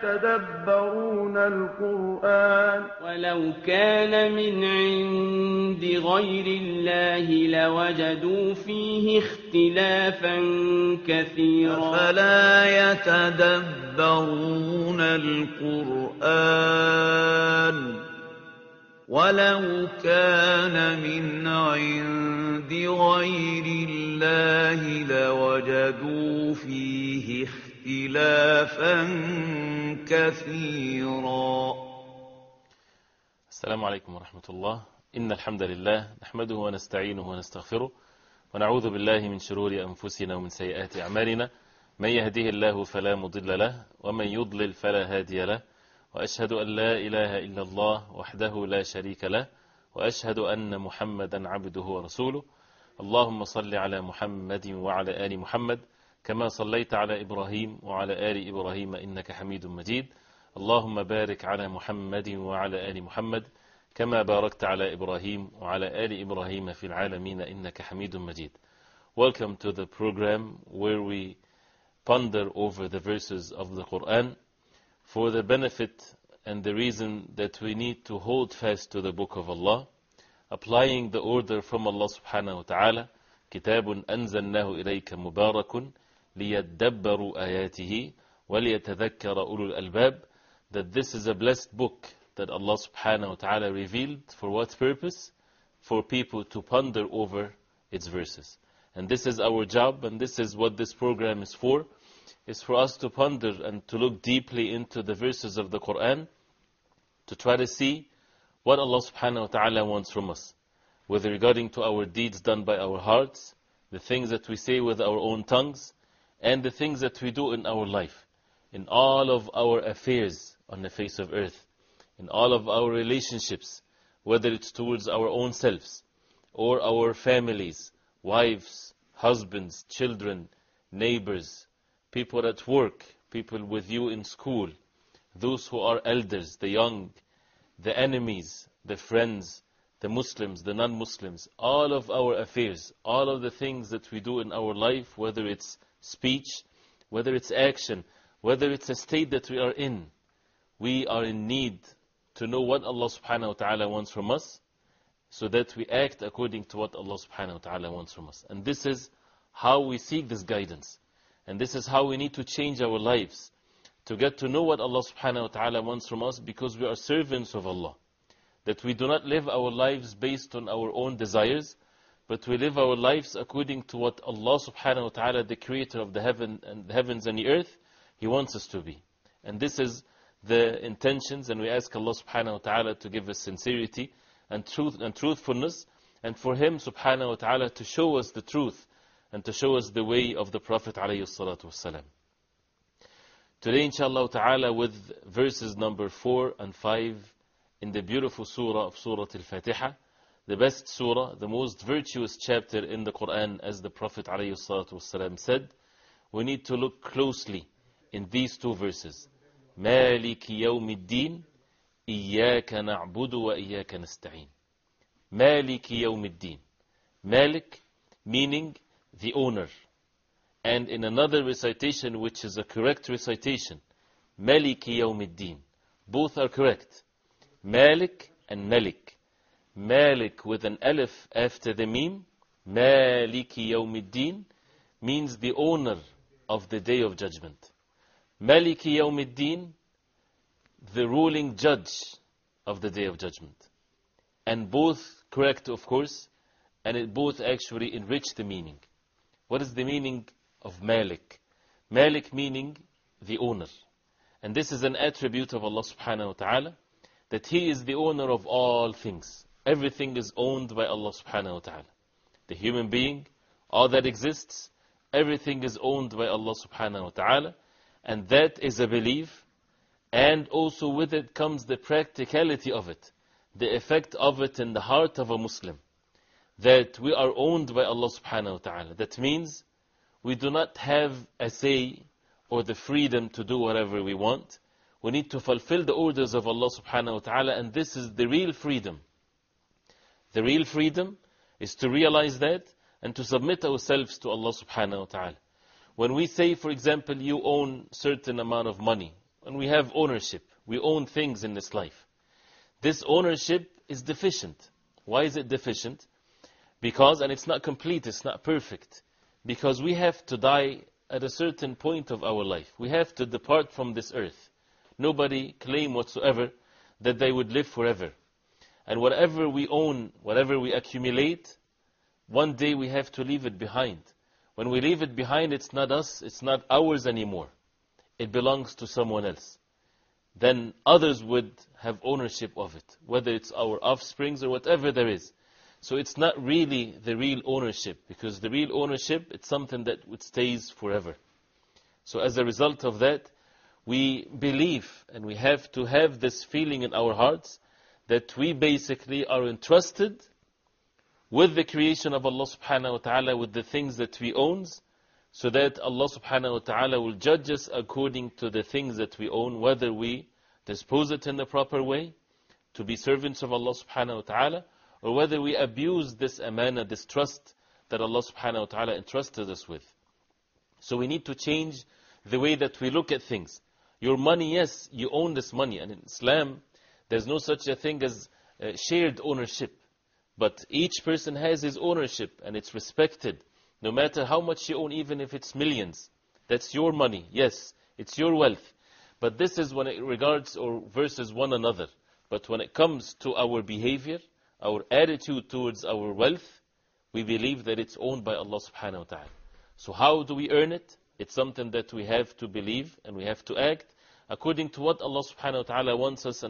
يتدبرون القرآن ولو كان من عند غير الله لوجدوا فيه اختلافا كثيرا أفلا يتدبرون القرآن ولو كان من عند غير الله لوجدوا فيه اختلافا كثيرا. السلام عليكم ورحمة الله. إن الحمد لله نحمده ونستعينه ونستغفره ونعوذ بالله من شرور أنفسنا ومن سيئات أعمالنا. من يهده الله فلا مضل له ومن يضلل فلا هادي له، وأشهد أن لا إله إلا الله وحده لا شريك له، وأشهد أن محمدا عبده ورسوله. اللهم صل على محمد وعلى آل محمد كما صليت على إبراهيم وعلى آل إبراهيم إنك حميد مجيد. اللهم بارك على محمد وعلى آل محمد كما باركت على إبراهيم وعلى آل إبراهيم في العالمين إنك حميد مجيد. Welcome to the program where we ponder over the verses of the Quran for the benefit and the reason that we need to hold fast to the book of Allah, applying the order from Allah subhanahu wa ta'ala, كتاب أنزلناه إليك مبارك ليدبروا آياته وليتذكر أولو الألباب, that this is a blessed book that Allah subhanahu wa ta'ala revealed. For what purpose? For people to ponder over its verses. And this is our job, and this is what this program is for us to ponder and to look deeply into the verses of the Quran, to try to see what Allah subhanahu wa ta'ala wants from us, whether regarding to our deeds done by our hearts, the things that we say with our own tongues, and the things that we do in our life, in all of our affairs on the face of earth, in all of our relationships, whether it's towards our own selves, or our families, wives, husbands, children, neighbors, people at work, people with you in school, those who are elders, the young, the enemies, the friends, the Muslims, the non-Muslims, all of our affairs, all of the things that we do in our life, whether it's speech, whether it's action, whether it's a state that we are in, we are in need to know what Allah subhanahu wa ta'ala wants from us, so that we act according to what Allah subhanahu wa ta'ala wants from us. And this is how we seek this guidance. And this is how we need to change our lives, to get to know what Allah subhanahu wa ta'ala wants from us, because we are servants of Allah. That we do not live our lives based on our own desires, but we live our lives according to what Allah subhanahu wa ta'ala, the creator of the heavens and the earth, He wants us to be. And this is the intentions, and we ask Allah subhanahu wa ta'ala to give us sincerity and truth and truthfulness, and for Him subhanahu wa ta'ala to show us the truth and to show us the way of the Prophet alayhi salatu wasalam. Today inshallah ta'ala with verses number 4 and 5 in the beautiful surah of Surah Al-Fatiha, the best surah, the most virtuous chapter in the Quran, as the Prophet alayhi salatu wasalam said. We need to look closely in these two verses. مالك يوم الدين إياك نعبد وإياك نستعين. مالك يوم الدين. Malik meaning the owner. And in another recitation, which is a correct recitation, Maliki Yawmiddin. Both are correct. Malik and Malik. Malik with an alif after the meme, Maliki Yawmiddin, means the owner of the day of judgment. Maliki Yawmiddin, the ruling judge of the day of judgment. And both correct, of course, and it both actually enrich the meaning. What is the meaning of Malik? Malik meaning the owner. And this is an attribute of Allah subhanahu wa ta'ala, that He is the owner of all things. Everything is owned by Allah subhanahu wa ta'ala. The human being, all that exists, everything is owned by Allah subhanahu wa ta'ala. And that is a belief, and also with it comes the practicality of it, the effect of it in the heart of a Muslim. That we are owned by Allah subhanahu wa ta'ala. That means we do not have a say or the freedom to do whatever we want. We need to fulfill the orders of Allah subhanahu wa ta'ala, and this is the real freedom. The real freedom is to realize that and to submit ourselves to Allah subhanahu wa ta'ala. When we say, for example, you own certain amount of money, and we have ownership. We own things in this life. This ownership is deficient. Why is it deficient? Because, and it's not complete, it's not perfect, because we have to die at a certain point of our life. We have to depart from this earth. Nobody claim whatsoever that they would live forever. And whatever we own, whatever we accumulate, one day we have to leave it behind. When we leave it behind, it's not us, it's not ours anymore. It belongs to someone else. Then others would have ownership of it, whether it's our offsprings or whatever there is. So it's not really the real ownership, because the real ownership, it's something that stays forever. So as a result of that, we believe, and we have to have this feeling in our hearts, that we basically are entrusted with the creation of Allah subhanahu wa ta'ala, with the things that we own, so that Allah subhanahu wa ta'ala will judge us according to the things that we own, whether we dispose it in the proper way, to be servants of Allah subhanahu wa ta'ala, or whether we abuse this amana, this trust that Allah subhanahu wa ta'ala entrusted us with. So we need to change the way that we look at things. Your money, yes, you own this money, and in Islam, there's no such a thing as shared ownership. But each person has his ownership, and it's respected. No matter how much you own, even if it's millions, that's your money. Yes, it's your wealth. But this is when it regards or versus one another. But when it comes to our behavior, our attitude towards our wealth, we believe that it's owned by Allah subhanahu wa ta'ala. So how do we earn it? It's something that we have to believe and we have to act according to what Allah subhanahu wa ta'ala wants us,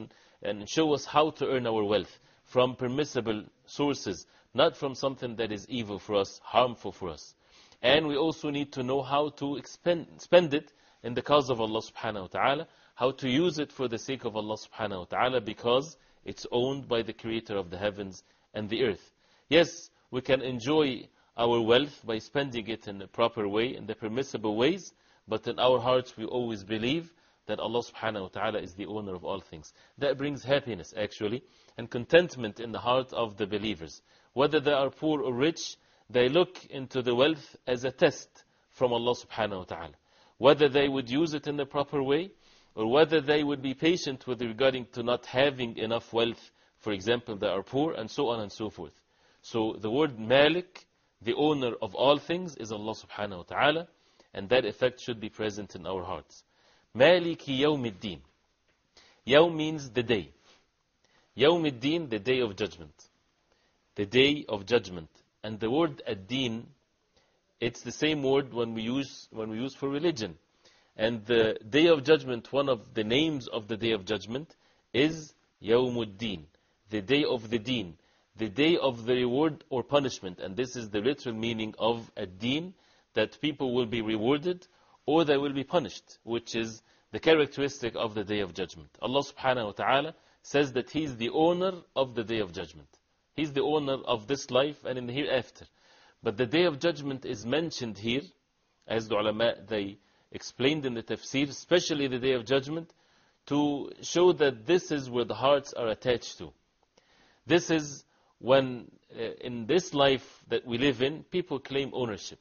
and show us how to earn our wealth from permissible sources, not from something that is evil for us, harmful for us. And we also need to know how to spend it in the cause of Allah subhanahu wa ta'ala, how to use it for the sake of Allah subhanahu wa ta'ala, because it's owned by the creator of the heavens and the earth. Yes, we can enjoy our wealth by spending it in the proper way, in the permissible ways, but in our hearts we always believe that Allah subhanahu wa ta'ala is the owner of all things. That brings happiness actually, and contentment in the heart of the believers. Whether they are poor or rich, they look into the wealth as a test from Allah subhanahu wa ta'ala. Whether they would use it in the proper way, or whether they would be patient with regarding to not having enough wealth, for example, they are poor, and so on and so forth. So the word Malik, the owner of all things, is Allah subhanahu wa ta'ala, and that effect should be present in our hearts. Maliki Yawmiddin. Yawm means the day. Yawmiddin, the day of judgment. The day of judgment. And the word ad-din, it's the same word when we use for religion. And the day of judgment, one of the names of the day of judgment is Yawmuddin, the day of the deen, the day of the reward or punishment. And this is the literal meaning of ad-din, that people will be rewarded or they will be punished, which is the characteristic of the day of judgment. Allah subhanahu wa ta'ala says that He is the owner of the day of judgment. He is the owner of this life and in the hereafter. But the day of judgment is mentioned here, as the ulama, they explained in the tafsir, especially the day of judgment, to show that this is where the hearts are attached to. This is when, in this life that we live in, people claim ownership.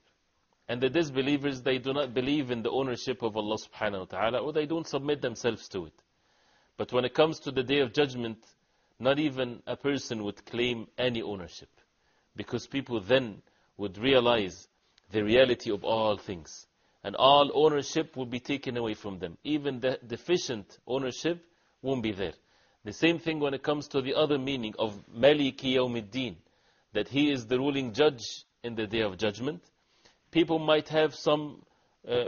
And the disbelievers, they do not believe in the ownership of Allah subhanahu wa ta'ala, or they don't submit themselves to it. But when it comes to the day of judgment, not even a person would claim any ownership, because people then would realize the reality of all things, and all ownership will be taken away from them. Even the deficient ownership won't be there. The same thing when it comes to the other meaning of Maliki Yawmiddin, that He is the ruling judge in the day of judgment. People might have some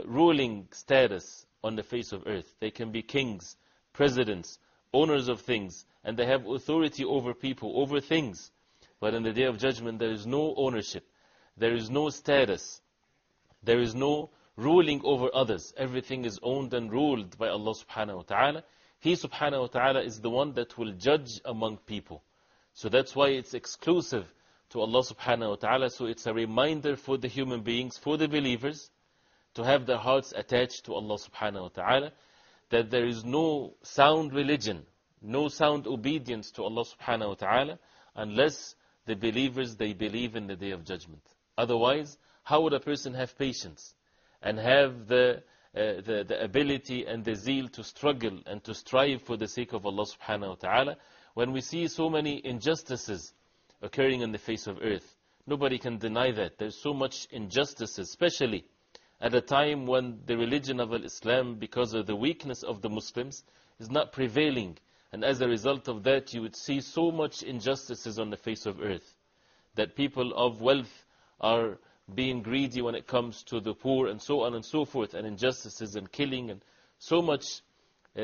ruling status on the face of earth. They can be kings, presidents, owners of things, and they have authority over people, over things. But in the day of judgment, there is no ownership. There is no status. There is no ruling over others. Everything is owned and ruled by Allah subhanahu wa ta'ala. He subhanahu wa ta'ala is the one that will judge among people. So that's why it's exclusive to Allah subhanahu wa ta'ala. So it's a reminder for the human beings, for the believers, to have their hearts attached to Allah subhanahu wa ta'ala, that there is no sound religion, no sound obedience to Allah subhanahu wa ta'ala, unless the believers, they believe in the day of judgment. Otherwise, how would a person have patience and have the the ability and the zeal to struggle and to strive for the sake of Allah subhanahu wa ta'ala. When we see so many injustices occurring on the face of earth, nobody can deny that. There's so much injustice, especially at a time when the religion of Islam, because of the weakness of the Muslims, is not prevailing. And as a result of that, you would see so much injustices on the face of earth, that people of wealth are being greedy when it comes to the poor, and so on and so forth, and injustices and killing, and so much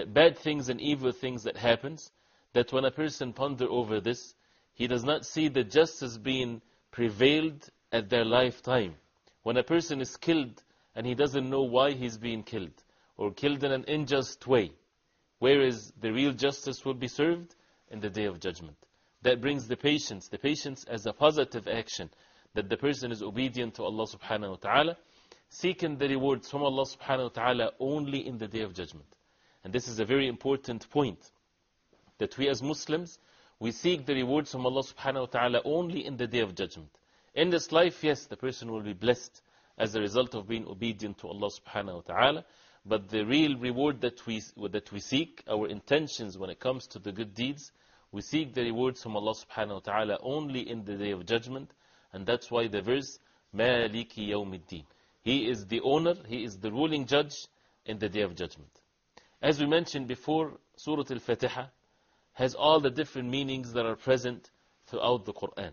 bad things and evil things that happens, that when a person ponder over this, he does not see the justice being prevailed at their lifetime. When a person is killed and he doesn't know why he's being killed, or killed in an unjust way, where is the real justice will be served? In the Day of Judgment. That brings the patience as a positive action, that the person is obedient to Allah subhanahu wa ta'ala, seeking the rewards from Allah subhanahu wa ta'ala only in the Day of Judgment. And this is a very important point, that we as Muslims, we seek the rewards from Allah subhanahu wa ta'ala only in the Day of Judgment. In this life, yes, the person will be blessed as a result of being obedient to Allah subhanahu wa ta'ala, but the real reward that we seek, our intentions when it comes to the good deeds, we seek the rewards from Allah subhanahu wa ta'ala only in the Day of Judgment. And that's why the verse, Maliki Yawmiddin. He is the owner, He is the ruling judge in the Day of Judgment. As we mentioned before, Surah Al-Fatiha has all the different meanings that are present throughout the Quran.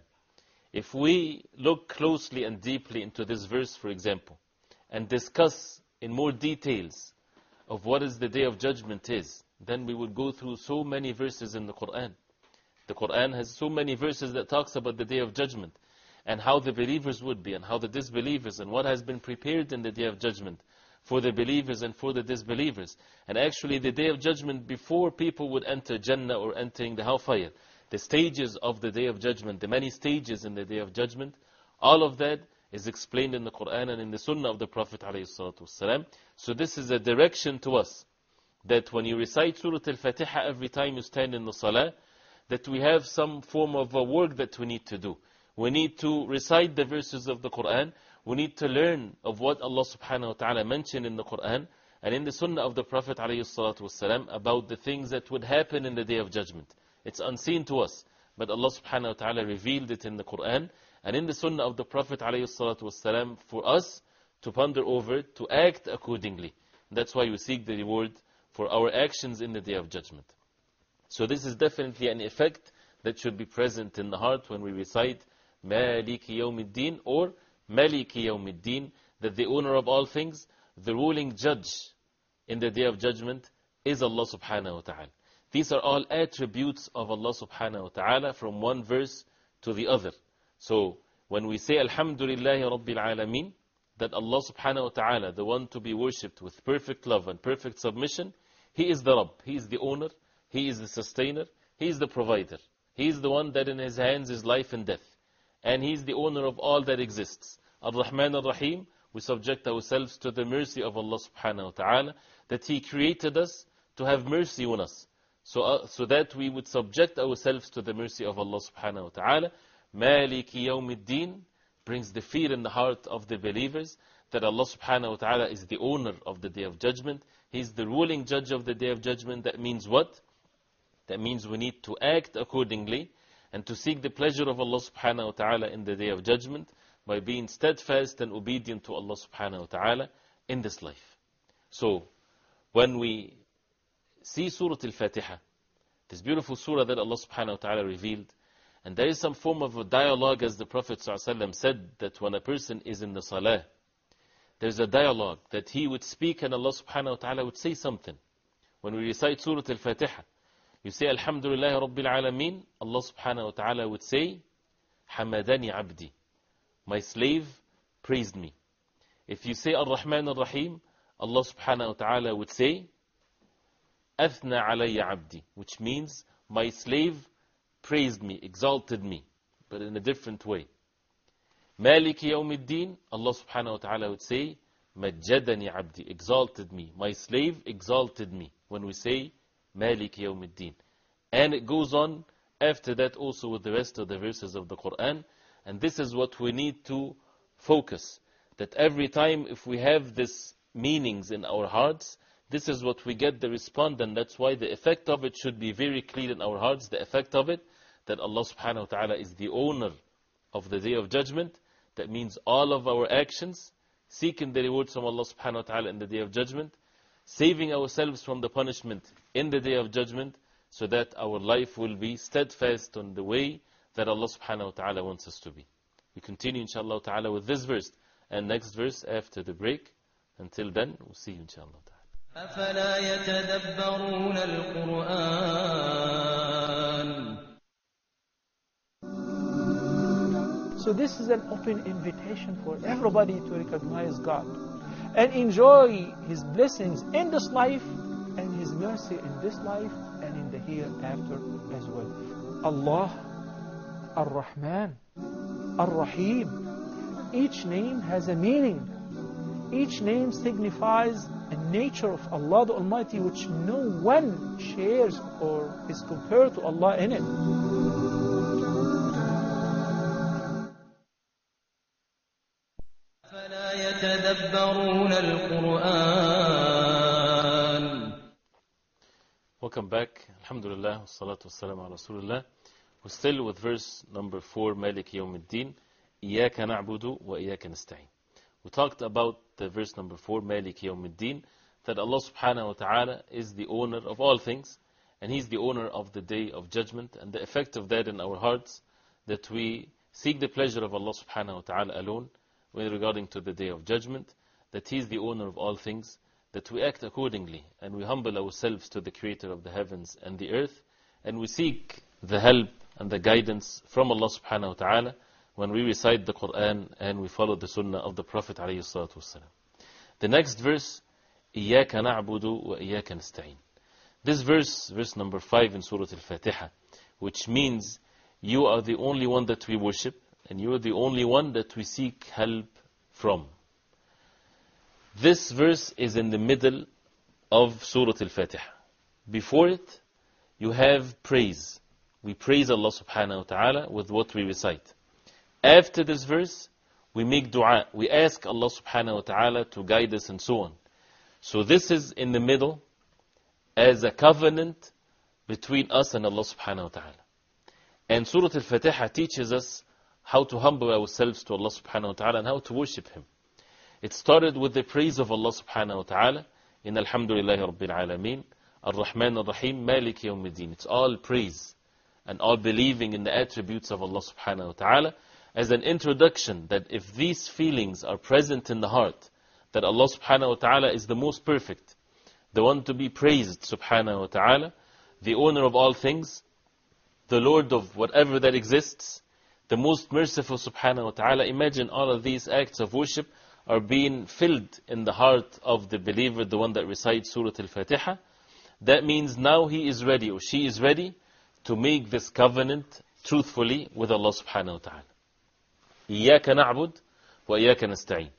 If we look closely and deeply into this verse, for example, and discuss in more details of what is the Day of Judgment is, then we would go through so many verses in the Quran. The Quran has so many verses that talks about the Day of Judgment, and how the believers would be, and how the disbelievers, and what has been prepared in the Day of Judgment for the believers and for the disbelievers. And actually the Day of Judgment, before people would enter Jannah or entering the hellfire, the stages of the Day of Judgment, the many stages in the Day of Judgment, all of that is explained in the Quran and in the Sunnah of the Prophet ﷺ. So this is a direction to us, that when you recite Surah Al-Fatiha every time you stand in the Salah, that we have some form of work that we need to do. We need to recite the verses of the Quran. We need to learn of what Allah subhanahu wa ta'ala mentioned in the Quran and in the Sunnah of the Prophet ﷺ about the things that would happen in the Day of Judgment. It's unseen to us, but Allah subhanahu wa ta'ala revealed it in the Quran and in the Sunnah of the Prophet ﷺ for us to ponder over, to act accordingly. That's why we seek the reward for our actions in the Day of Judgment. So this is definitely an effect that should be present in the heart when we recite Maliki Yawmiddin or Maliki Yawmiddin, that the owner of all things, the ruling judge in the Day of Judgment is Allah subhanahu wa ta'ala. These are all attributes of Allah subhanahu wa ta'ala from one verse to the other. So when we say Alhamdulillahi Rabbil Alameen, that Allah subhanahu wa ta'ala, the one to be worshipped with perfect love and perfect submission, He is the Rabb, He is the owner, He is the sustainer, He is the provider. He is the one that in His hands is life and death. And He is the owner of all that exists. Ar-Rahman Ar-Rahim, we subject ourselves to the mercy of Allah subhanahu wa ta'ala, that He created us to have mercy on us. So that we would subject ourselves to the mercy of Allah subhanahu wa ta'ala. Maliki Yawmiddin brings the fear in the heart of the believers that Allah subhanahu wa ta'ala is the owner of the Day of Judgment. He is the ruling judge of the Day of Judgment. That means what? That means we need to act accordingly and to seek the pleasure of Allah subhanahu wa ta'ala in the Day of Judgment by being steadfast and obedient to Allah subhanahu wa ta'ala in this life. So, when we see Surah Al-Fatiha, this beautiful surah that Allah subhanahu wa ta'ala revealed, and there is some form of a dialogue, as the Prophet ﷺ said, that when a person is in the Salah, there's a dialogue that he would speak and Allah subhanahu wa ta'ala would say something. When we recite Surah Al-Fatiha, you say Alhamdulillahi Rabbil Alameen, Allah subhanahu wa ta'ala would say, Hamadani Abdi, my slave praised me. If you say Ar-Rahman Ar-Rahim, Allah subhanahu wa ta'ala would say, Athna alayya abdi, which means my slave praised me, exalted me, but in a different way. Maliki Yawmiddin, Allah subhanahu wa ta'ala would say, Majjadani abdi, exalted me, my slave exalted me, when we say Maliki Yawmiddin. And it goes on after that also with the rest of the verses of the Quran. And this is what we need to focus, that every time if we have this meanings in our hearts, this is what we get the response, and that's why the effect of it should be very clear in our hearts. The effect of it, that Allah subhanahu wa ta'ala is the owner of the Day of Judgment. That means all of our actions, seeking the rewards from Allah subhanahu wa ta'ala in the Day of Judgment, saving ourselves from the punishment in the Day of Judgment, so that our life will be steadfast on the way that Allah subhanahu wa ta'ala wants us to be. We continue inshallah ta'ala with this verse and next verse after the break. Until then, we'll see you inshallah ta'ala. أفلا يتدبرون القرآن. So this is an open invitation for everybody to recognize God and enjoy His blessings in this life and His mercy in this life and in the hereafter as well. Allah, Ar-Rahman, Ar-Rahim. Each name has a meaning. Each name signifies a nature of Allah the Almighty which no one shares or is compared to Allah in it. أفلا يتدبرون القرآن. Welcome back. Alhamdulillah, wassalatu wassalamu ala rasulullah. We're still with verse number 4, Malik Yawmiddin, إياك نعبد وإياك نستعين. We talked about the verse number 4, Malik Yawmiddin, that Allah subhanahu wa ta'ala is the owner of all things, and He's the owner of the Day of Judgment, and the effect of that in our hearts, that we seek the pleasure of Allah subhanahu wa ta'ala alone, when regarding to the Day of Judgment, that He is the owner of all things, that we act accordingly, and we humble ourselves to the Creator of the heavens and the earth, and we seek the help and the guidance from Allah subhanahu wa ta'ala, when we recite the Quran and we follow the Sunnah of the Prophet alayhi salatu wasalam. The next verse, إِيَّاكَ نَعْبُدُ وَإِيَّاكَ نَسْتَعِينُ. This verse, verse number 5 in Surah Al-Fatiha, which means you are the only one that we worship, and you are the only one that we seek help from. This verse is in the middle of Surah Al-Fatiha. Before it, you have praise. We praise Allah subhanahu wa ta'ala with what we recite. After this verse, we make dua. We ask Allah subhanahu wa ta'ala to guide us and so on. So this is in the middle as a covenant between us and Allah subhanahu wa ta'ala. And Surah Al-Fatiha teaches us how to humble ourselves to Allah subhanahu wa ta'ala and how to worship Him. It started with the praise of Allah subhanahu wa ta'ala in Alhamdulillahi Rabbil Alameen, Ar-Rahman Ar-Rahim, Malik Yawmiddin. It's all praise and all believing in the attributes of Allah subhanahu wa ta'ala, as an introduction that if these feelings are present in the heart, that Allah subhanahu wa ta'ala is the most perfect, the one to be praised subhanahu wa ta'ala, the owner of all things, the Lord of whatever that exists, the most merciful subhanahu wa ta'ala. Imagine all of these acts of worship are being filled in the heart of the believer, the one that recites Surah Al-Fatiha. That means now he is ready or she is ready to make this covenant truthfully with Allah subhanahu wa ta'ala. إِيَّاكَ نَعْبُدْ وَإِيَّاكَ نَسْتَعِينُ.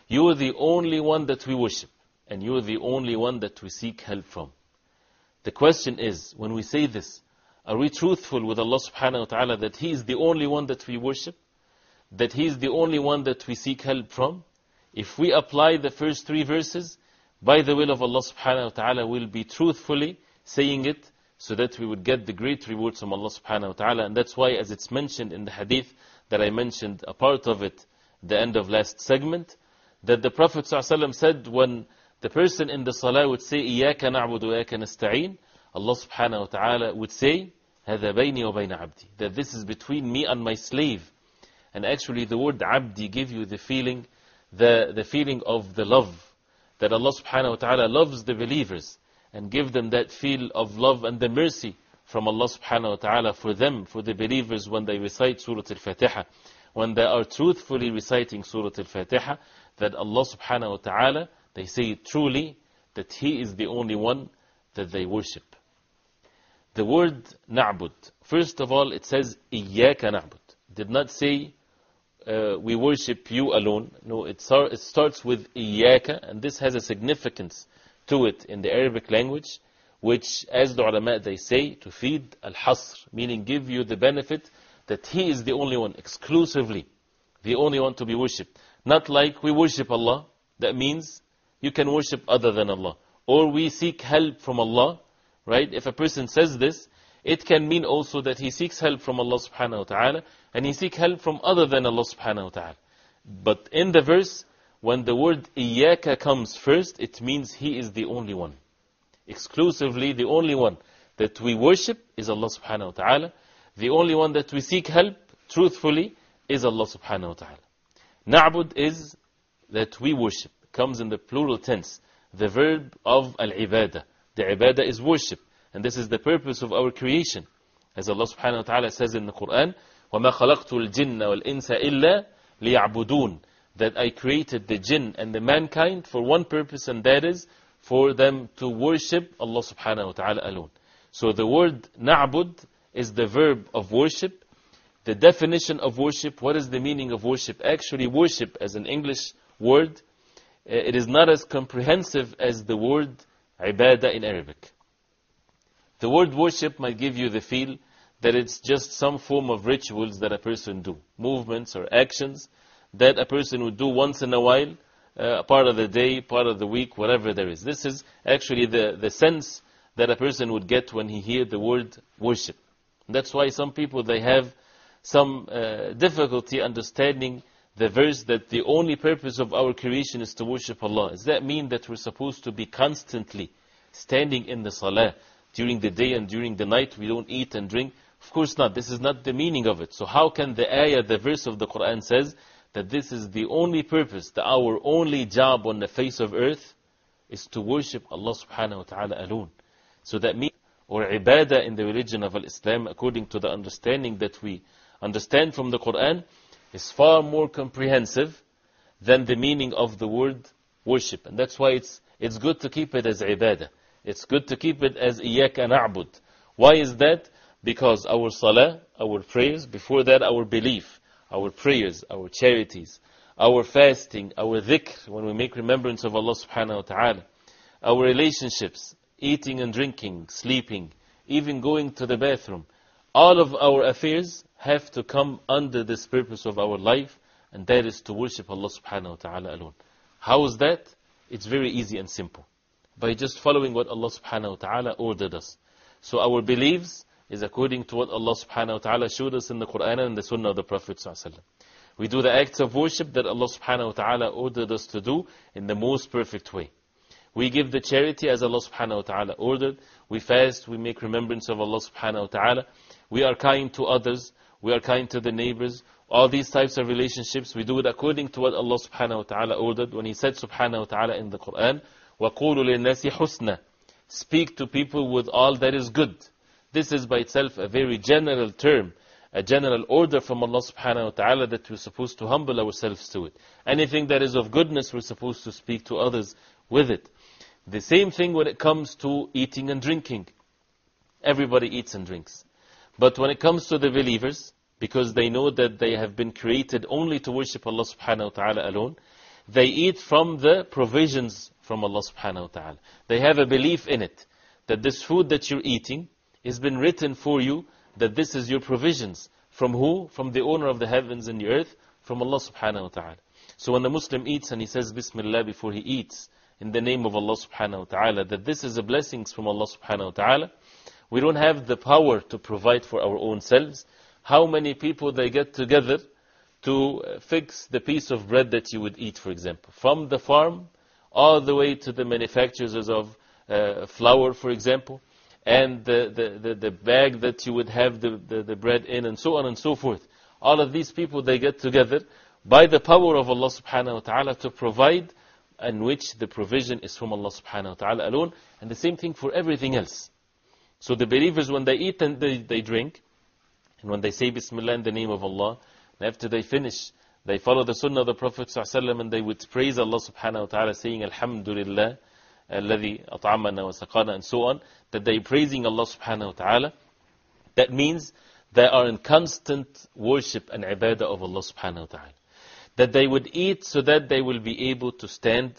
You are the only one that we worship, and you are the only one that we seek help from. The question is, when we say this, are we truthful with Allah subhanahu wa ta'ala that He is the only one that we worship? That He is the only one that we seek help from? If we apply the first 3 verses, by the will of Allah subhanahu wa ta'ala, we'll be truthfully saying it, so that we would get the great rewards from Allah subhanahu wa ta'ala. And that's why, as it's mentioned in the hadith that I mentioned a part of it, the end of last segment, that the Prophet ﷺ said, when the person in the salah would say, إِيَّاكَ نَعْبُدُ وَإِيَّاكَ نَسْتَعِينُ, Allah subhanahu wa ta'ala would say, هَذَا بَيْنِي وَبَيْنَ عَبْدِي, that this is between me and my slave. And actually the word abdi give you the feeling, the feeling of the love, that Allah subhanahu wa ta'ala loves the believers, and give them that feel of love and the mercy from Allah subhanahu wa ta'ala for them, for the believers, when they recite Surah Al-Fatiha, when they are truthfully reciting Surah Al-Fatiha, that Allah subhanahu wa ta'ala, they say truly that He is the only one that they worship. The word na'bud, first of all, it says إِيَّاكَ نَعْبُدْ. It did not say we worship you alone. No, it starts with إِيَّاكَ, and this has a significance to it in the Arabic language, which, as the ulama, they say, to feed al-hasr, meaning give you the benefit that He is the only one, exclusively, the only one to be worshipped. Not like we worship Allah, that means you can worship other than Allah. Or we seek help from Allah, right? If a person says this, it can mean also that he seeks help from Allah subhanahu wa ta'ala, and he seeks help from other than Allah subhanahu wa ta'ala. But in the verse, when the word إِيَّاكَ comes first, it means He is the only one. Exclusively the only one that we worship is Allah subhanahu wa ta'ala. The only one that we seek help, truthfully, is Allah subhanahu wa ta'ala. Na'bud is that we worship. It comes in the plural tense. The verb of al-ibadah. The ibadah is worship. And this is the purpose of our creation. As Allah subhanahu wa ta'ala says in the Quran, وَمَا خَلَقْتُ الْجِنَّ وَالْإِنسَ إِلَّا لِيَعْبُدُونَ. That I created the jinn and the mankind for one purpose, and that is for them to worship Allah subhanahu wa ta'ala alone. So the word na'bud is the verb of worship. The definition of worship, what is the meaning of worship? Actually, worship as an English word, it is not as comprehensive as the word ibadah in Arabic. The word worship might give you the feel that it's just some form of rituals that a person do, movements or actions that a person would do once in a while, part of the day, part of the week, whatever there is. This is actually the sense that a person would get when he hears the word worship. That's why some people, they have some difficulty understanding the verse that the only purpose of our creation is to worship Allah. Does that mean that we're supposed to be constantly standing in the salah during the day and during the night? We don't eat and drink? Of course not. This is not the meaning of it. So how can the ayah, the verse of the Quran says that this is the only purpose, that our only job on the face of earth is to worship Allah subhanahu wa ta'ala alone? So that means, or ibadah in the religion of Islam, according to the understanding that we understand from the Quran, is far more comprehensive than the meaning of the word worship. And that's why it's good to keep it as ibadah. It's good to keep it as إِيَّاكَ نَعْبُدْ. Why is that? Because our salah, our prayers, before that our belief, our prayers, our charities, our fasting, our dhikr, when we make remembrance of Allah subhanahu wa ta'ala, our relationships, eating and drinking, sleeping, even going to the bathroom, all of our affairs have to come under this purpose of our life, and that is to worship Allah subhanahu wa ta'ala alone. How is that? It's very easy and simple. By just following what Allah subhanahu wa ta'ala ordered us. So our beliefs is according to what Allah subhanahu wa ta'ala showed us in the Quran and the Sunnah of the Prophet sallallahu alaihi wasallam. We do the acts of worship that Allah subhanahu wa ta'ala ordered us to do in the most perfect way. We give the charity as Allah subhanahu wa ta'ala ordered. We fast, we make remembrance of Allah subhanahu wa ta'ala. We are kind to others. We are kind to the neighbors. All these types of relationships, we do it according to what Allah subhanahu wa ta'ala ordered. When He said subhanahu wa ta'ala in the Quran, وَقُولُوا لِلنَّاسِ حُسْنًا. Speak to people with all that is good. This is by itself a very general term, a general order from Allah subhanahu wa ta'ala that we're supposed to humble ourselves to it. Anything that is of goodness, we're supposed to speak to others with it. The same thing when it comes to eating and drinking. Everybody eats and drinks. But when it comes to the believers, because they know that they have been created only to worship Allah subhanahu wa ta'ala alone, they eat from the provisions from Allah subhanahu wa ta'ala. They have a belief in it, that this food that you're eating has been written for you, that this is your provisions. From who? From the owner of the heavens and the earth, from Allah subhanahu wa ta'ala. So when the Muslim eats and he says Bismillah before he eats, in the name of Allah subhanahu wa ta'ala, that this is a blessings from Allah subhanahu wa ta'ala, we don't have the power to provide for our own selves. How many people they get together to fix the piece of bread that you would eat, for example, from the farm all the way to the manufacturers of flour, for example, and the bag that you would have the bread in, and so on and so forth. All of these people, they get together by the power of Allah subhanahu wa ta'ala to provide, in which the provision is from Allah subhanahu wa ta'ala alone, and the same thing for everything else. So the believers, when they eat and they drink, and when they say Bismillah in the name of Allah, and after they finish, they follow the Sunnah of the Prophet ﷺ, and they would praise Allah subhanahu wa ta'ala, saying Alhamdulillah الذي أطعمنا وسقانا, and so on, that they praising Allah subhanahu wa ta'ala. That means they are in constant worship and ibadah of Allah subhanahu wa ta'ala. That they would eat so that they will be able to stand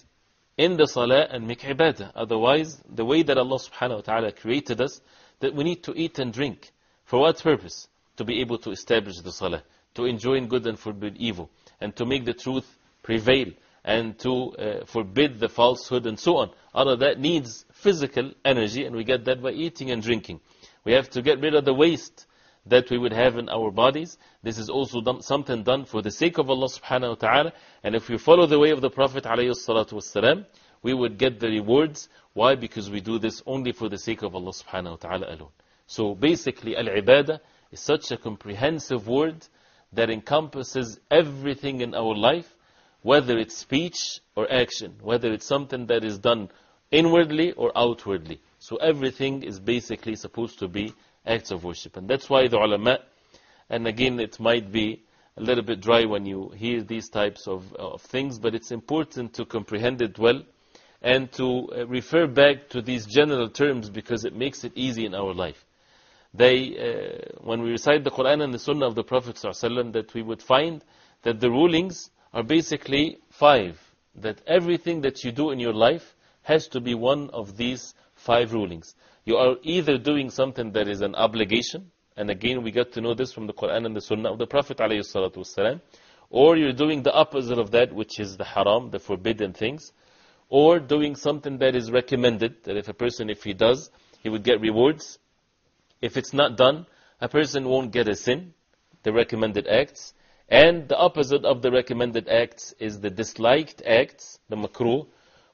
in the salah and make ibadah. Otherwise, the way that Allah subhanahu wa ta'ala created us, that we need to eat and drink. For what purpose? To be able to establish the salah, to enjoin good and forbid evil, and to make the truth prevail, and to forbid the falsehood and so on. All of that needs physical energy, and we get that by eating and drinking. We have to get rid of the waste that we would have in our bodies. This is also something done for the sake of Allah subhanahu wa ta'ala. And if we follow the way of the Prophet alayhi salatu wasalam, we would get the rewards. Why? Because we do this only for the sake of Allah subhanahu wa ta'ala alone. So basically, al-ibadah is such a comprehensive word that encompasses everything in our life, whether it's speech or action, whether it's something that is done inwardly or outwardly. So everything is basically supposed to be acts of worship. And that's why the ulama, and again it might be a little bit dry when you hear these types of things, but it's important to comprehend it well and to refer back to these general terms because it makes it easy in our life. When we recite the Quran and the Sunnah of the Prophet ﷺ, that we would find that the rulings are basically 5. That everything that you do in your life has to be one of these 5 rulings. You are either doing something that is an obligation, and again we get to know this from the Quran and the Sunnah of the Prophet ﷺ, or you're doing the opposite of that, which is the haram, the forbidden things, or doing something that is recommended, that if a person, if he does, he would get rewards. If it's not done, a person won't get a sin, the recommended acts. And the opposite of the recommended acts is the disliked acts, the makruh.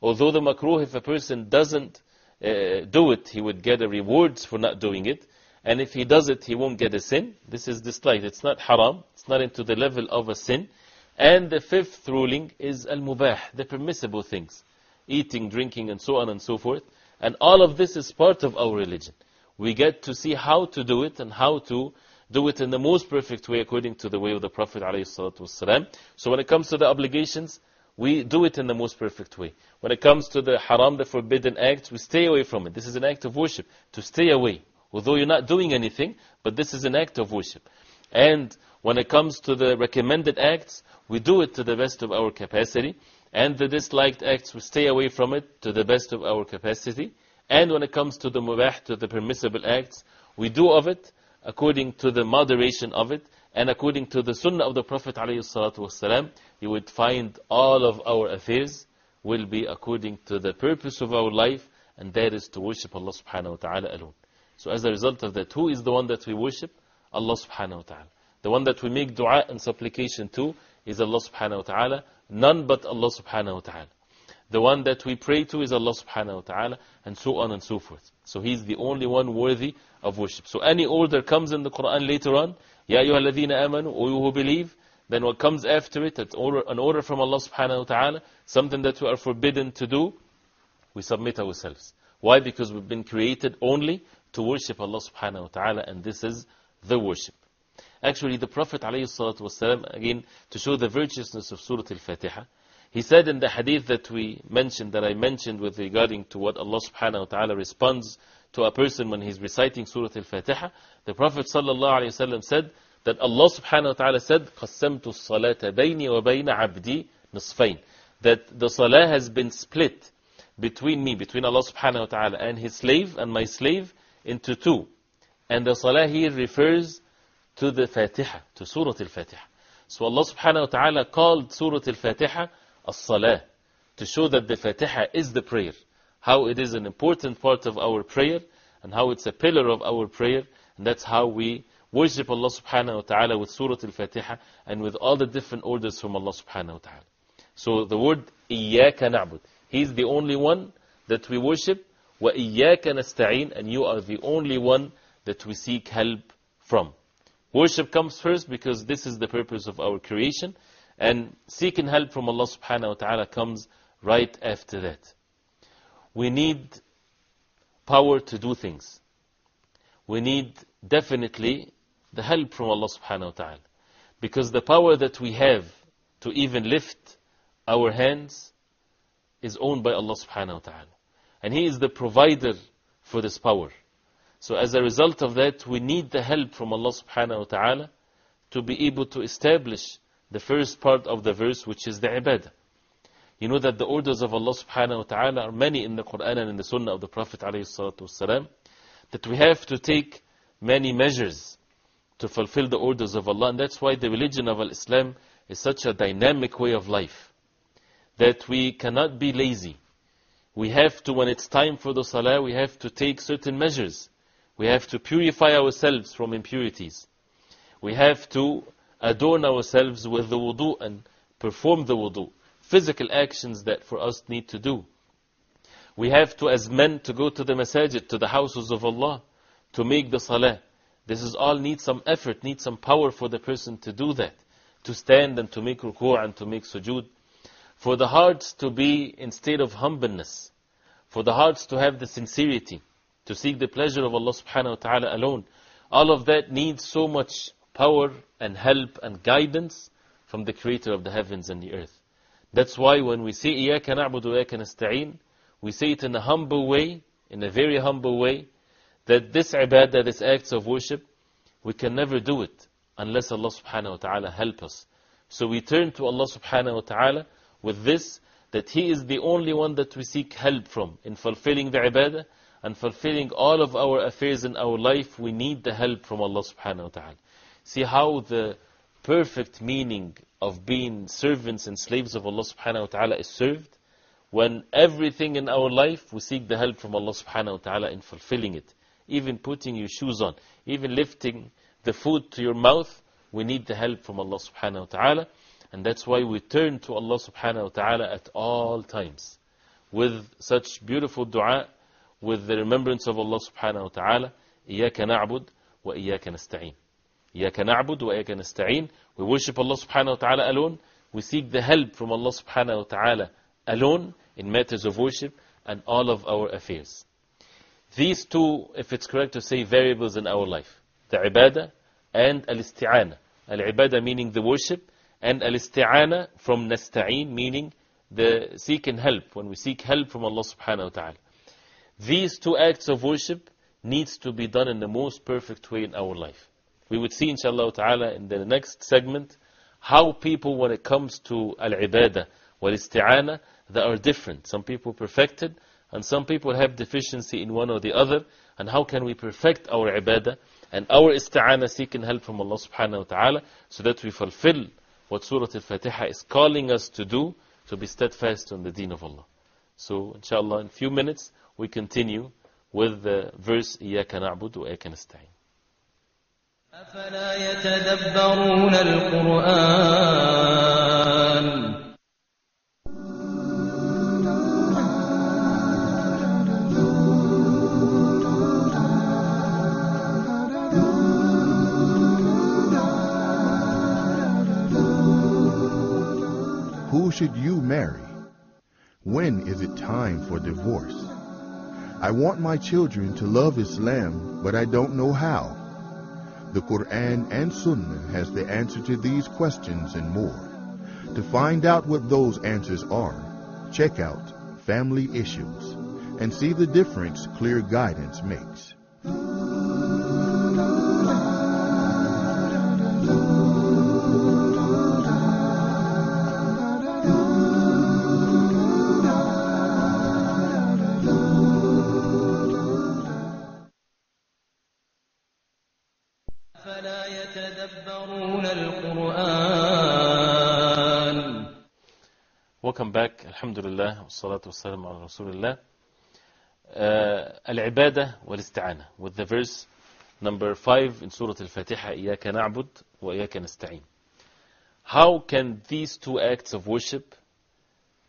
Although the makruh, if a person doesn't do it, he would get a rewards for not doing it. And if he does it, he won't get a sin. This is disliked. It's not haram. It's not into the level of a sin. And the 5th ruling is al-mubah, the permissible things. Eating, drinking, and so on and so forth. And all of this is part of our religion. We get to see how to do it and how to do it in the most perfect way according to the way of the Prophet ﷺ. So when it comes to the obligations, we do it in the most perfect way. When it comes to the haram, the forbidden acts, we stay away from it. This is an act of worship, to stay away. Although you're not doing anything, but this is an act of worship. And when it comes to the recommended acts, we do it to the best of our capacity. And the disliked acts, we stay away from it to the best of our capacity. And when it comes to the mubah, to the permissible acts, we do of it according to the moderation of it, and according to the sunnah of the Prophet ﷺ, you would find all of our affairs will be according to the purpose of our life, and that is to worship Allah subhanahu wa ta'ala alone. So as a result of that, who is the one that we worship? Allah subhanahu wa ta'ala. The one that we make dua and supplication to is Allah subhanahu wa ta'ala, none but Allah subhanahu wa ta'ala. The one that we pray to is Allah subhanahu wa ta'ala, and so on and so forth. So He's the only one worthy of worship. So any order comes in the Quran later on, Ya ayyuha alladhina amanu, O you who believe, then what comes after it, an order from Allah subhanahu wa ta'ala, something that we are forbidden to do, we submit ourselves. Why? Because we've been created only to worship Allah subhanahu wa ta'ala, and this is the worship. Actually, the Prophet ﷺ, again, to show the virtuousness of Surah Al-Fatiha, he said in the hadith that I mentioned with regarding to what Allah subhanahu wa ta'ala responds to a person when he's reciting Surah Al-Fatiha, the Prophet ﷺ said that Allah subhanahu wa ta'ala said, قَسَّمْتُ الصَّلَاةَ بَيْنِي وَبَيْنَ عَبْدِي نِصْفَيْن, that the salah has been split between me, between Allah subhanahu wa ta'ala and His slave, and my slave, into 2. And the salah here refers to the Fatiha, to Surah Al-Fatiha. So Allah subhanahu wa ta'ala called Surah Al-Fatiha as-salah, to show that the Fatiha is the prayer, how it is an important part of our prayer, and how it's a pillar of our prayer, and that's how we worship Allah subhanahu wa ta'ala with Surah Al-Fatiha, and with all the different orders from Allah subhanahu wa ta'ala. So the word إِيَّاكَ نَعْبُدُ, He's the only one that we worship, وَإِيَّاكَ نَسْتَعِينَ, and you are the only one that we seek help from. Worship comes first because this is the purpose of our creation, and seeking help from Allah subhanahu wa ta'ala comes right after that. We need power to do things. We need definitely the help from Allah subhanahu wa ta'ala. Because the power that we have to even lift our hands is owned by Allah subhanahu wa ta'ala. And He is the provider for this power. So as a result of that, we need the help from Allah subhanahu wa ta'ala to be able to establish the first part of the verse, which is the ibadah. You know that the orders of Allah subhanahu wa ta'ala are many in the Quran and in the Sunnah of the Prophet alayhi salatu wasalam, that we have to take many measures to fulfill the orders of Allah. And that's why the religion of Islam is such a dynamic way of life. that we cannot be lazy. We have to, when it's time for the salah, we have to take certain measures. We have to purify ourselves from impurities. We have to adorn ourselves with the wudu and perform the wudu. Physical actions that for us need to do. We have to, as men, to go to the masajid, to the houses of Allah, to make the salah. This is all needs some effort, needs some power for the person to do that. To stand and to make ruku' and to make sujood. For the hearts to be in state of humbleness. For the hearts to have the sincerity. To seek the pleasure of Allah subhanahu wa ta'ala alone. All of that needs so much power and help and guidance from the Creator of the heavens and the earth. That's why when we say إِيَّاكَ نَعْبُدُ وَإِيَّاكَ نَسْتَعِينُ, we say it in a humble way, in a very humble way, that this ibadah, this acts of worship, we can never do it unless Allah subhanahu wa ta'ala help us. So we turn to Allah subhanahu wa ta'ala with this, that He is the only one that we seek help from in fulfilling the ibadah and fulfilling all of our affairs in our life. We need the help from Allah subhanahu wa ta'ala. See how the perfect meaning of being servants and slaves of Allah subhanahu wa ta'ala is served? When everything in our life, we seek the help from Allah subhanahu wa ta'ala in fulfilling it. Even putting your shoes on, even lifting the food to your mouth, we need the help from Allah subhanahu wa ta'ala. And that's why we turn to Allah subhanahu wa ta'ala at all times. With such beautiful dua, with the remembrance of Allah subhanahu wa ta'ala, إِيَّاكَ نَعْبُدُ وَإِيَّاكَ نَسْتَعِينُ. إِيَّاكَ نَعْبُدُ وَإِيَّاكَ نَسْتَعِينُ. We worship Allah subhanahu wa ta'ala alone. We seek the help from Allah subhanahu wa ta'ala alone in matters of worship and all of our affairs. These two, if it's correct to say, variables in our life. The ibadah and al-isti'ana. Al-ibadah meaning the worship, and al-isti'ana from nasta'in meaning the seeking help, when we seek help from Allah subhanahu wa ta'ala. These two acts of worship needs to be done in the most perfect way in our life. We would see inshallah ta'ala in the next segment how people, when it comes to al-ibadah wal-isti'ana, they are different. Some people perfected and some people have deficiency in one or the other. And how can we perfect our ibadah and our isti'ana, seeking help from Allah subhanahu wa ta'ala, so that we fulfill what Surah Al-Fatiha is calling us to do, to be steadfast on the deen of Allah. So inshallah in a few minutes we continue with the verse إِيَّاكَ نَعْبُدُ وَإِيَّاكَ نَسْتَعِينُ. أَفَلَا يَتَدَبَّرُونَ الْقُرْآنَ Who should you marry? When is it time for divorce? I want my children to love Islam, but I don't know how. The Quran and Sunnah has the answer to these questions and more. To find out what those answers are, check out Family Issues and see the difference clear guidance makes. أَفَلَا يَتَدَبَّرُونَ الْقُرْآنَ. Welcome back. Alhamdulillah. Wassalatu wassalamu ala Rasulillah. Al-ibadah wal-isti'ana. With the verse number 5 in Surah Al-Fatiha, إِيَّاكَ نَعْبُدُ وَإِيَّاكَ نَسْتَعِينُ. How can these two acts of worship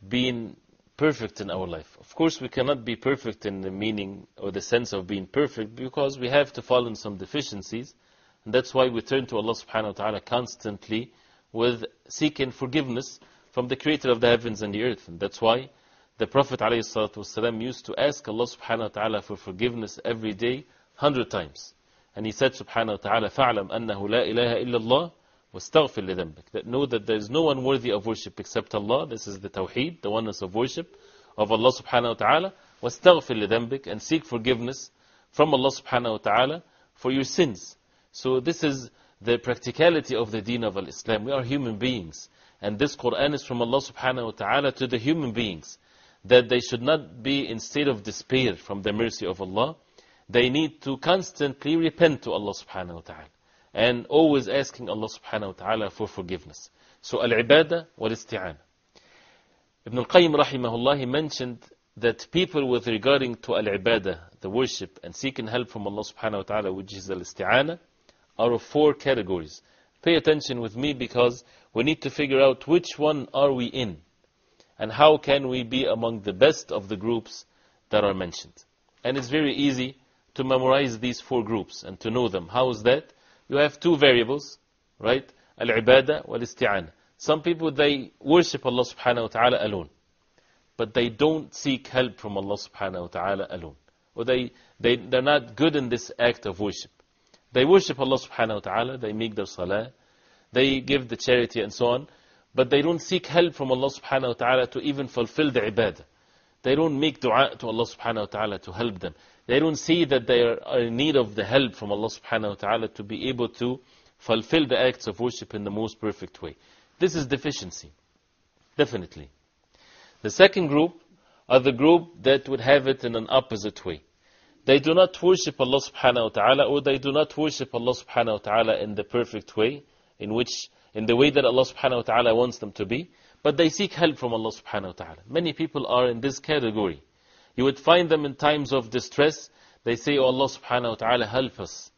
be perfect in our life? Of course, we cannot be perfect in the meaning or the sense of being perfect, because we have to fall in some deficiencies. And that's why we turn to Allah subhanahu wa ta'ala constantly with seeking forgiveness from the Creator of the heavens and the earth. And that's why the Prophet ﷺ used to ask Allah subhanahu wa ta'ala for forgiveness every day 100 times. And he said subhanahu wa ta'ala, فَعْلَمْ أَنَّهُ لَا إِلَهَ إِلَّا اللَّهِ وَاسْتَغْفِرْ لِذَنْبِكَ. That know that there is no one worthy of worship except Allah. This is the Tawheed, the oneness of worship of Allah subhanahu wa ta'ala. وَاسْتَغْفِرْ لِذَنْبِكَ. And seek forgiveness from Allah subhanahu wa ta'ala for your sins. So this is the practicality of the deen of Islam. We are human beings. And this Quran is from Allah subhanahu wa ta'ala to the human beings. That they should not be in state of despair from the mercy of Allah. They need to constantly repent to Allah subhanahu wa ta'ala. And always asking Allah subhanahu wa ta'ala for forgiveness. So al-ibadah wal-isti'ana. Ibn al-Qayyim rahimahullah, he mentioned that people with regarding to al-ibadah, the worship and seeking help from Allah subhanahu wa ta'ala, which is al-isti'ana, are of 4 categories. Pay attention with me, because we need to figure out which one are we in and how can we be among the best of the groups that are mentioned. And it's very easy to memorize these 4 groups and to know them. How is that? You have 2 variables, right? Al-ibadah wal-isti'ana. Some people, they worship Allah subhanahu wa ta'ala alone, but they don't seek help from Allah subhanahu wa ta'ala alone. Or they're not good in this act of worship. They worship Allah subhanahu wa ta'ala, they make their salah, they give the charity and so on, but they don't seek help from Allah subhanahu wa ta'ala to even fulfill the ibadah. They don't make dua to Allah subhanahu wa ta'ala to help them. They don't see that they are in need of the help from Allah subhanahu wa ta'ala to be able to fulfill the acts of worship in the most perfect way. This is deficiency, definitely. The second group are the group that would have it in an opposite way. They do not worship Allah subhanahu wa ta'ala, or they do not worship Allah subhanahu wa ta'ala in the perfect way, in the way that Allah subhanahu wa ta'ala wants them to be, but they seek help from Allah subhanahu wa ta'ala. Many people are in this category. You would find them in times of distress, they say, "Oh Allah subhanahu wa ta'ala, help us."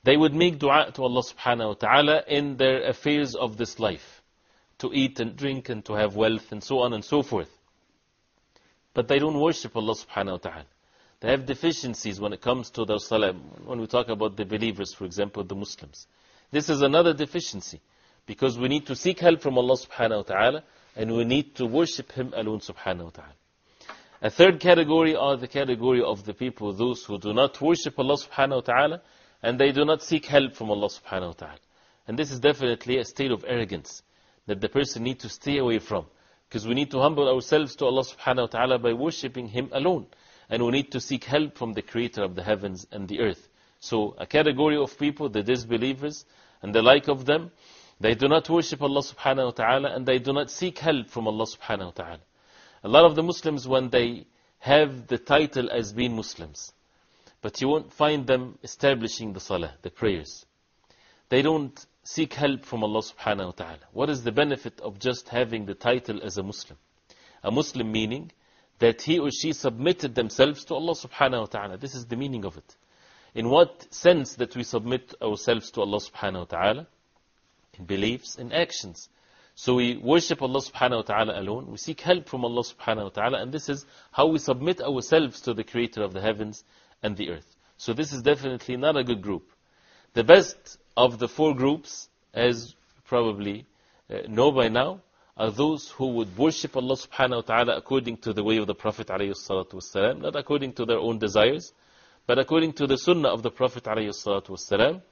They would make dua to Allah subhanahu wa ta'ala in their affairs of this life, to eat and drink and to have wealth and so on and so forth. But they don't worship Allah subhanahu wa ta'ala. They have deficiencies when it comes to their salah. When we talk about the believers, for example, the Muslims. This is another deficiency, because we need to seek help from Allah subhanahu wa ta'ala, and we need to worship Him alone subhanahu wa ta'ala. A third category are the category of the people, those who do not worship Allah subhanahu wa ta'ala, and they do not seek help from Allah subhanahu wa ta'ala. And this is definitely a state of arrogance that the person needs to stay away from, because we need to humble ourselves to Allah subhanahu wa ta'ala by worshipping Him alone, and we need to seek help from the Creator of the heavens and the earth. So a category of people, the disbelievers and the like of them, they do not worship Allah subhanahu wa ta'ala, and they do not seek help from Allah subhanahu wa ta'ala. A lot of the Muslims, when they have the title as being Muslims, but you won't find them establishing the salah, the prayers. They don't seek help from Allah subhanahu wa ta'ala. What is the benefit of just having the title as a Muslim? A Muslim meaning that he or she submitted themselves to Allah subhanahu wa ta'ala. This is the meaning of it. In what sense that we submit ourselves to Allah subhanahu wa ta'ala? In beliefs and actions. So we worship Allah subhanahu wa ta'ala alone, we seek help from Allah subhanahu wa ta'ala, and this is how we submit ourselves to the Creator of the heavens and the earth. So this is definitely not a good group. The best of the 4 groups, as you probably know by now, are those who would worship Allah subhanahu wa ta'ala according to the way of the Prophet alayhi salatu wasalam, not according to their own desires, but according to the sunnah of the Prophet alayhi salatu wasalam.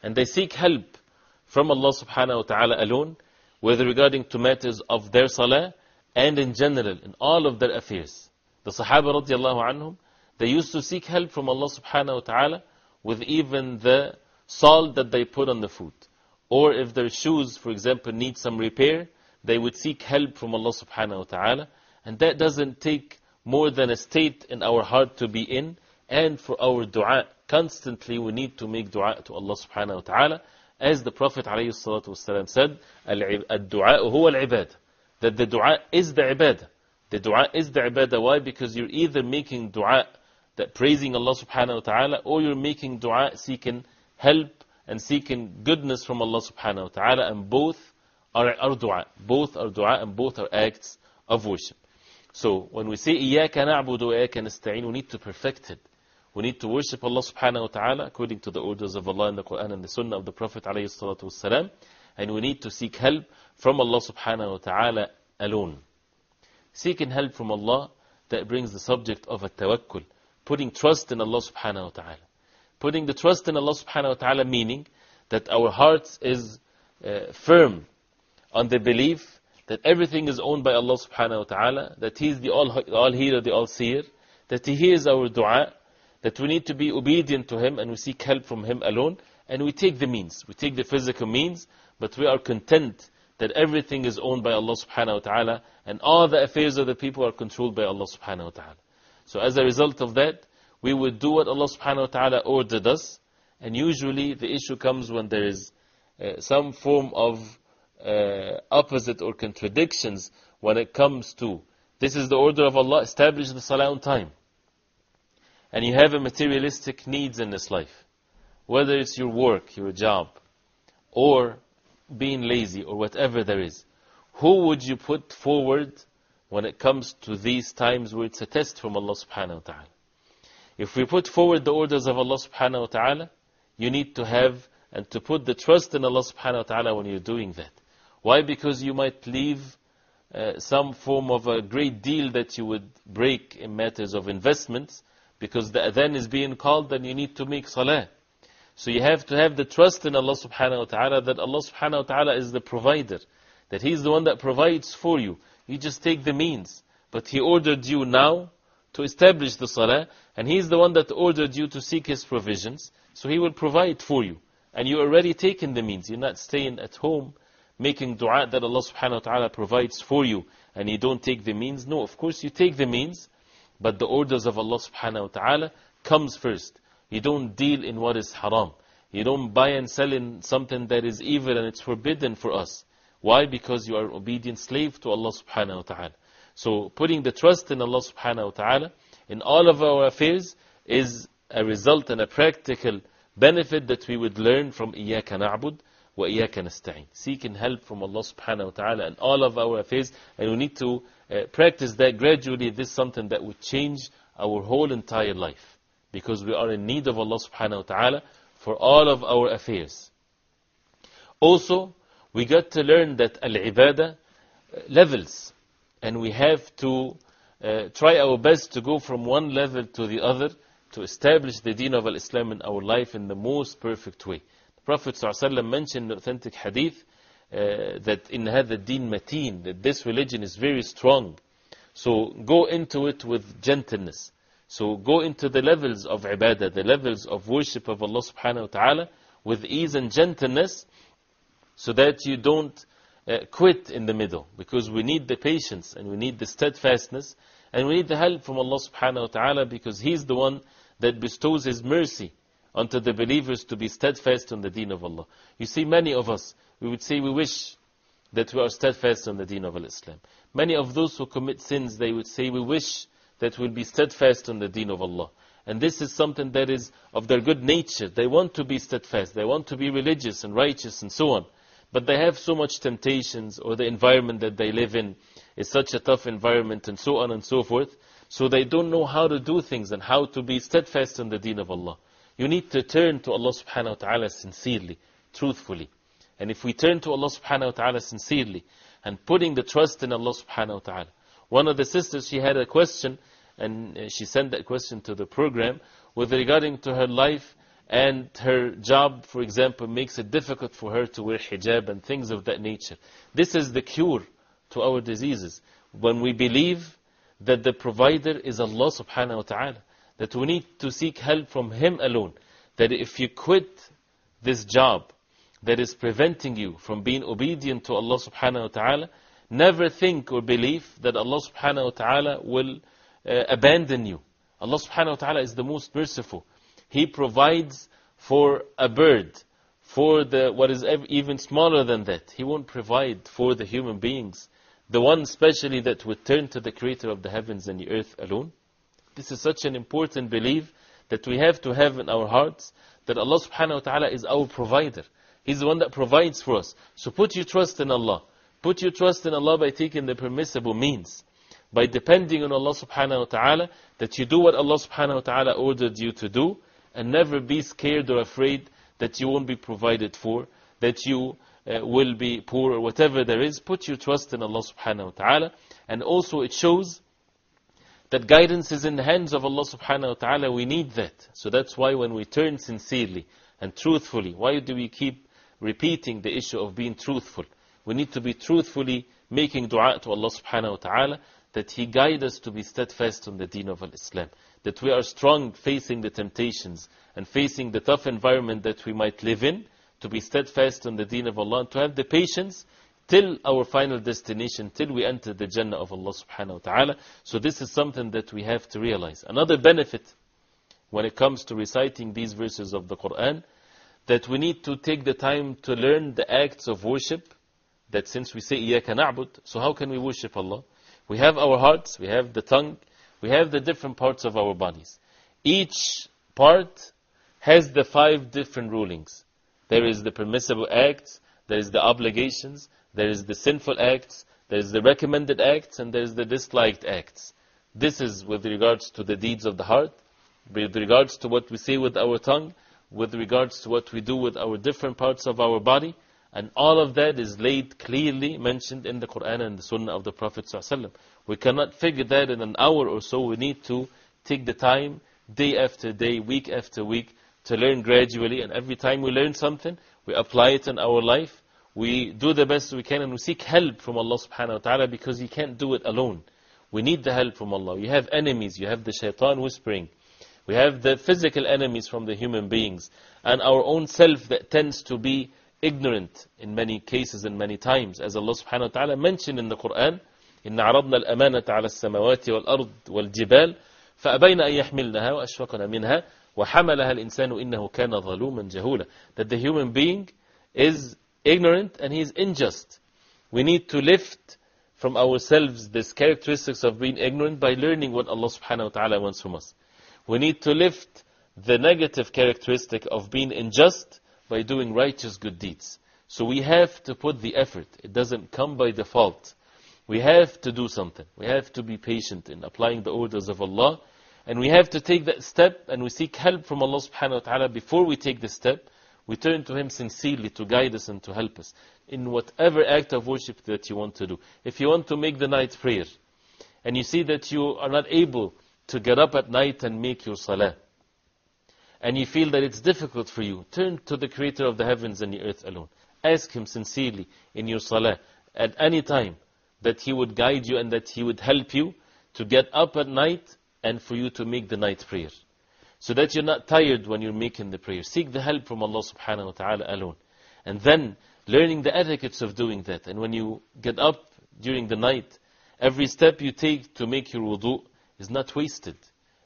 And they seek help from Allah subhanahu wa ta'ala alone, whether regarding to matters of their salah, and in general, in all of their affairs. The Sahaba radiallahu anhum, they used to seek help from Allah subhanahu wa ta'ala with even the salt that they put on the food. Or if their shoes, for example, need some repair, they would seek help from Allah subhanahu wa ta'ala. And that doesn't take more than a state in our heart to be in. And for our dua, constantly we need to make dua to Allah subhanahu wa ta'ala. As the Prophet alayhi salatu wasalam said, "Ad-du'a huwa al-ibadah." That the dua is the ibadah. The dua is the ibadah. Why? Because you're either making dua that praising Allah subhanahu wa ta'ala, or you're making dua seeking help and seeking goodness from Allah subhanahu wa ta'ala, and both are dua. Both are dua and both are acts of worship. So when we say إِيَّاكَ نَعْبُدُ وَإِيَّاكَ نَسْتَعِينُ, we need to perfect it. We need to worship Allah subhanahu wa ta'ala according to the orders of Allah in the Quran and the Sunnah of the Prophet alayhi salatu wasalam, and we need to seek help from Allah subhanahu wa ta'ala alone. Seeking help from Allah, that brings the subject of at-tawakkul, putting trust in Allah subhanahu wa ta'ala. Putting the trust in Allah subhanahu wa ta'ala, meaning that our hearts is firm on the belief that everything is owned by Allah subhanahu wa ta'ala, that He is the all-hearer, the all-seer, that He hears our dua, that we need to be obedient to Him and we seek help from Him alone, and we take the means, we take the physical means, but we are content that everything is owned by Allah subhanahu wa ta'ala, and all the affairs of the people are controlled by Allah subhanahu wa ta'ala. So as a result of that, we would do what Allah subhanahu wa ta'ala ordered us, and usually the issue comes when there is some form of opposite or contradictions when it comes to, this is the order of Allah, establish the salah on time. And you have a materialistic needs in this life, whether it's your work, your job, or being lazy, or whatever there is. Who would you put forward when it comes to these times where it's a test from Allah subhanahu wa ta'ala? If we put forward the orders of Allah subhanahu wa ta'ala, you need to have and to put the trust in Allah subhanahu wa ta'ala when you're doing that. Why? Because you might leave some form of a great deal that you would break in matters of investments, because the adhan is being called and you need to make salah. So you have to have the trust in Allah subhanahu wa ta'ala that Allah subhanahu wa ta'ala is the provider, that He's the one that provides for you. You just take the means. But He ordered you now to establish the salah, and He's the one that ordered you to seek His provisions, so He will provide for you. And you already taken the means. You're not staying at home making dua that Allah subhanahu wa ta'ala provides for you, and you don't take the means. No, of course you take the means, but the orders of Allah subhanahu wa ta'ala comes first. You don't deal in what is haram. You don't buy and sell in something that is evil and it's forbidden for us. Why? Because you are an obedient slave to Allah subhanahu wa ta'ala. So putting the trust in Allah subhanahu wa ta'ala in all of our affairs is a result and a practical benefit that we would learn from إِيَّاكَ نَعْبُدْ وَإِيَّاكَ نَسْتَعِينَ. Seeking help from Allah subhanahu wa ta'ala in all of our affairs, and we need to practice that gradually. This is something that would change our whole entire life, because we are in need of Allah subhanahu wa ta'ala for all of our affairs. Also, we got to learn that al-ibadah levels, and we have to try our best to go from one level to the other to establish the deen of Islam in our life in the most perfect way. The Prophet ﷺ mentioned in the authentic hadith that in hadha deen mateen, that this religion is very strong. So go into it with gentleness. So go into the levels of ibadah, the levels of worship of Allah subhanahu wa ta'ala with ease and gentleness, so that you don't quit in the middle. Because we need the patience, and we need the steadfastness, and we need the help from Allah subhanahu wa ta'ala, because He's the one that bestows His mercy unto the believers to be steadfast on the deen of Allah. You see, many of us, we would say we wish that we are steadfast on the deen of Islam. Many of those who commit sins, they would say we wish that we'll be steadfast on the deen of Allah. And this is something that is of their good nature. They want to be steadfast, they want to be religious and righteous and so on. But they have so much temptations, or the environment that they live in is such a tough environment, and so on and so forth. So they don't know how to do things and how to be steadfast on the deen of Allah. You need to turn to Allah subhanahu wa ta'ala sincerely, truthfully. And if we turn to Allah subhanahu wa ta'ala sincerely, and putting the trust in Allah subhanahu wa ta'ala. One of the sisters, she had a question, and she sent that question to the program, with regarding to her life and her job, for example, makes it difficult for her to wear hijab and things of that nature. This is the cure to our diseases. When we believe that the provider is Allah subhanahu wa ta'ala, that we need to seek help from Him alone, that if you quit this job that is preventing you from being obedient to Allah subhanahu wa ta'ala, never think or believe that Allah subhanahu wa ta'ala will abandon you. Allah subhanahu wa ta'ala is the most merciful. He provides for a bird, for what is even smaller than that. He won't provide for the human beings, the one especially that would turn to the Creator of the heavens and the earth alone. This is such an important belief that we have to have in our hearts, that Allah subhanahu wa ta'ala is our provider. He's the one that provides for us. So put your trust in Allah. Put your trust in Allah by taking the permissible means, by depending on Allah subhanahu wa ta'ala, that you do what Allah subhanahu wa ta'ala ordered you to do, and never be scared or afraid that you won't be provided for, that you will be poor, or whatever there is. Put your trust in Allah subhanahu wa ta'ala. And also it shows that guidance is in the hands of Allah subhanahu wa ta'ala. We need that. So that's why when we turn sincerely and truthfully, why do we keep repeating the issue of being truthful? We need to be truthfully making dua to Allah subhanahu wa ta'ala, that He guide us to be steadfast on the deen of Islam, that we are strong facing the temptations and facing the tough environment that we might live in, to be steadfast on the deen of Allah, and to have the patience till our final destination, till we enter the Jannah of Allah subhanahu wa ta'ala. So this is something that we have to realize. Another benefit when it comes to reciting these verses of the Quran, that we need to take the time to learn the acts of worship that since we say إِيَّاكَ نَعْبُدْ, so how can we worship Allah? We have our hearts, we have the tongue, we have the different parts of our bodies. Each part has the 5 different rulings. There is the permissible acts, there is the obligations, there is the sinful acts, there is the recommended acts, and there is the disliked acts. This is with regards to the deeds of the heart, with regards to what we say with our tongue, with regards to what we do with our different parts of our body, and all of that is laid clearly mentioned in the Quran and the Sunnah of the Prophet ﷺ. We cannot figure that in an hour or so. We need to take the time, day after day, week after week, to learn gradually, and every time we learn something, we apply it in our life, we do the best we can, and we seek help from Allah subhanahu wa ta'ala, because you can't do it alone. We need the help from Allah. You have enemies, you have the shaitan whispering, we have the physical enemies from the human beings, and our own self that tends to be ignorant in many cases and many times, as Allah subhanahu wa ta'ala mentioned in the Quran, إِنَّ عَرَضْنَا الْأَمَانَةَ عَلَى السَّمَوَاتِ وَالْأَرْضِ وَالْجِبَالِ فَأَبَيْنَ أَن يَحْمِلْنَهَا وَأَشْفَقْنَ مِنْهَا وَحَمَلَهَا الْإِنسَانُ إِنَّهُ كَانَ ظَلُومًا جَهُولًا. That the human being is ignorant and he is unjust. We need to lift from ourselves this characteristics of being ignorant by learning what Allah subhanahu wa ta'ala wants from us. We need to lift the negative characteristic of being unjust by doing righteous good deeds. So we have to put the effort. It doesn't come by default. We have to do something. We have to be patient in applying the orders of Allah. And we have to take that step, and we seek help from Allah subhanahu wa ta'ala. Before we take the step, we turn to Him sincerely to guide us and to help us in whatever act of worship that you want to do. If you want to make the night prayer, and you see that you are not able to get up at night and make your salah, and you feel that it's difficult for you, turn to the Creator of the heavens and the earth alone. Ask Him sincerely in your salah at any time that He would guide you and that He would help you to get up at night and for you to make the night prayer, so that you're not tired when you're making the prayer. Seek the help from Allah subhanahu wa ta'ala alone. And then learning the etiquettes of doing that. And when you get up during the night, every step you take to make your wudu is not wasted.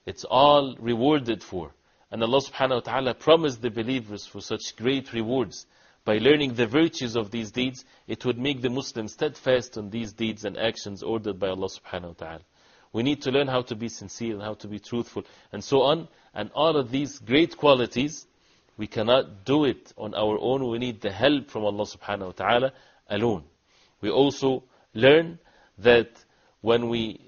It's all rewarded for. And Allah subhanahu wa ta'ala promised the believers for such great rewards. By learning the virtues of these deeds, it would make the Muslim steadfast on these deeds and actions ordered by Allah subhanahu wa ta'ala. We need to learn how to be sincere and how to be truthful and so on. And all of these great qualities, we cannot do it on our own. We need the help from Allah subhanahu wa ta'ala alone. We also learn that when we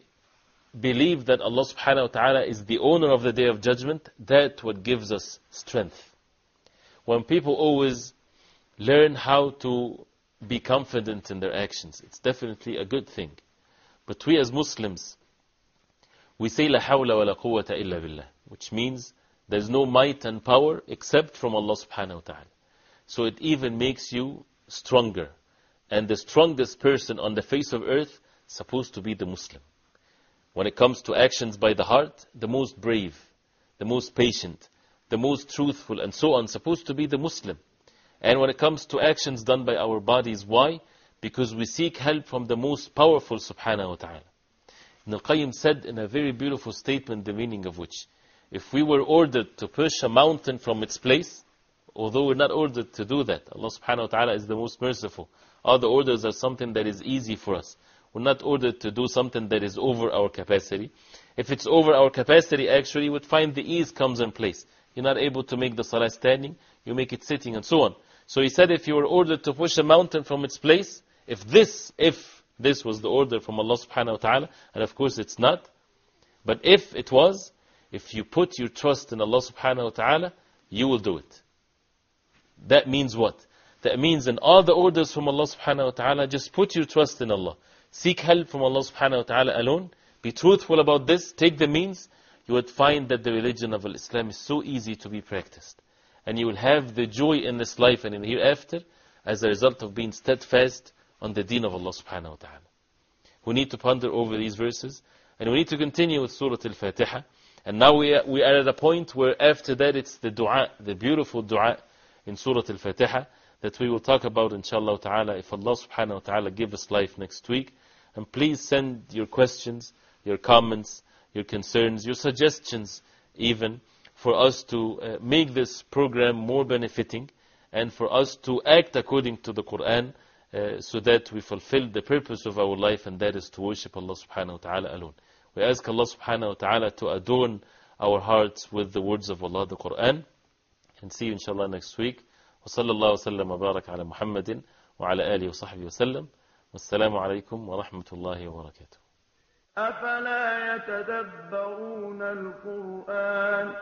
believe that Allah subhanahu wa ta'ala is the owner of the Day of Judgment, that's what gives us strength. When people always learn how to be confident in their actions, it's definitely a good thing. But we as Muslims, we say La hawla wa la quwwata illa billah, which means there's no might and power except from Allah subhanahu wa ta'ala. So it even makes you stronger. And the strongest person on the face of earth is supposed to be the Muslim. When it comes to actions by the heart, the most brave, the most patient, the most truthful, and so on, supposed to be the Muslim. And when it comes to actions done by our bodies, why? Because we seek help from the most powerful subhanahu wa ta'ala. Ibn al-Qayyim said in a very beautiful statement, the meaning of which, if we were ordered to push a mountain from its place, although we're not ordered to do that, Allah subhanahu wa ta'ala is the most merciful. All the orders are something that is easy for us. We're not ordered to do something that is over our capacity. If it's over our capacity, actually, you would find the ease comes in place. You're not able to make the salah standing, you make it sitting, and so on. So he said, if you were ordered to push a mountain from its place, if this was the order from Allah subhanahu wa ta'ala, and of course it's not, but if it was, if you put your trust in Allah subhanahu wa ta'ala, you will do it. That means what? That means in all the orders from Allah subhanahu wa ta'ala, just put your trust in Allah. Seek help from Allah subhanahu wa ta'ala alone. Be truthful about this. Take the means. You would find that the religion of Islam is so easy to be practiced. And you will have the joy in this life and in the hereafter as a result of being steadfast on the deen of Allah subhanahu wa ta'ala. We need to ponder over these verses. And we need to continue with Surah Al-Fatiha. And now we are at a point where after that it's the dua, the beautiful dua in Surah Al-Fatiha that we will talk about inshallah ta'ala if Allah subhanahu wa ta'ala give us life next week. And please send your questions, your comments, your concerns, your suggestions even for us to make this program more benefiting and for us to act according to the Quran so that we fulfill the purpose of our life, and that is to worship Allah subhanahu wa ta'ala alone. We ask Allah subhanahu wa ta'ala to adorn our hearts with the words of Allah, the Quran, and see you inshallah next week. وصلى الله وسلم وبارك على محمد وعلى آله وصحبه وسلم والسلام عليكم ورحمة الله وبركاته. أفلا يتدبرون القرآن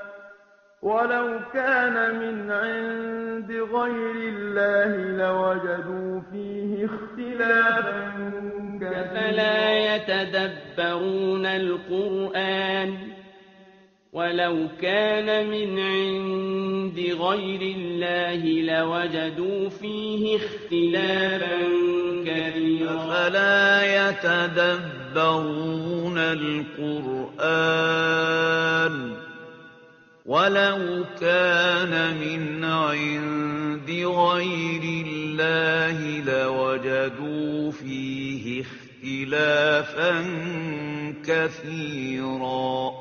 ولو كان من عند غير الله لوجدوا فيه اختلافا كثيرا. أفلا يتدبرون القرآن ولو كان من عند غير الله لوجدوا فيه اختلافا كثيرا. أفلا يتدبرون القرآن ولو كان من عند غير الله لوجدوا فيه اختلافا كثيرا.